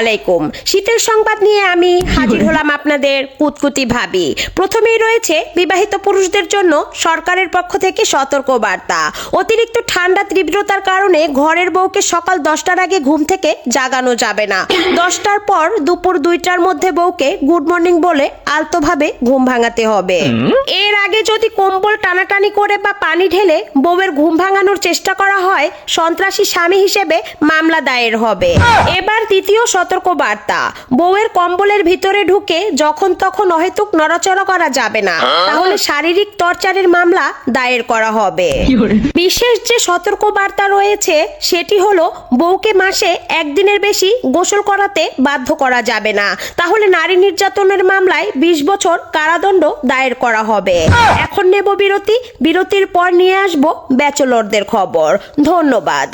আলাইকুম। শীতের সংবাদ নিয়ে আমি হাজির হলাম আপনাদের কুতকুতি ভাবি। প্রথমেই রয়েছে বিবাহিত পুরুষদের জন্য সরকারের পক্ষ থেকে সতর্ক বার্তা। অতিরিক্ত ঠান্ডা তীব্রতার কারণে ঘরের বউকে সকাল 10টার আগে ঘুম থেকে জাগানো যাবে না। 10টার পর দুপুর 2টার মধ্যে বউকে গুড মর্নিং বলে আলতোভাবে ঘুম ভাঙাতে হবে। এর আগে যদি কম্বল টানাটানি করে বা পানি ঢেলে বউয়ের ঘুম ভাঙানোর চেষ্টা করা হয়, সন্ত্রাসী স্বামী হিসেবে মামলা দায়ের হবে। এবার দ্বিতীয় সতর্ক বার্তা, বউয়ের কম্বলের ভিতরে ঢুকে যখন তখন অহেতুক নড়াচড়া করা যাবে না, তাহলে শারীরিক টর্চারের মামলা দায়ের করা হবে। বিশেষ যে সতর্ক বার্তা রয়েছে সেটি হলো, বউকে মাসে একদিনের বেশি গোসল করাতে বাধ্য করা যাবে না, তাহলে নারী নির্যাতনের মামলায় 20 বছর কারাদণ্ড দায়ের করা হবে। এখন নেব বিরতি, বিরতির পর নিয়ে আসবো ব্যাচেলরদের খবর। ধন্যবাদ।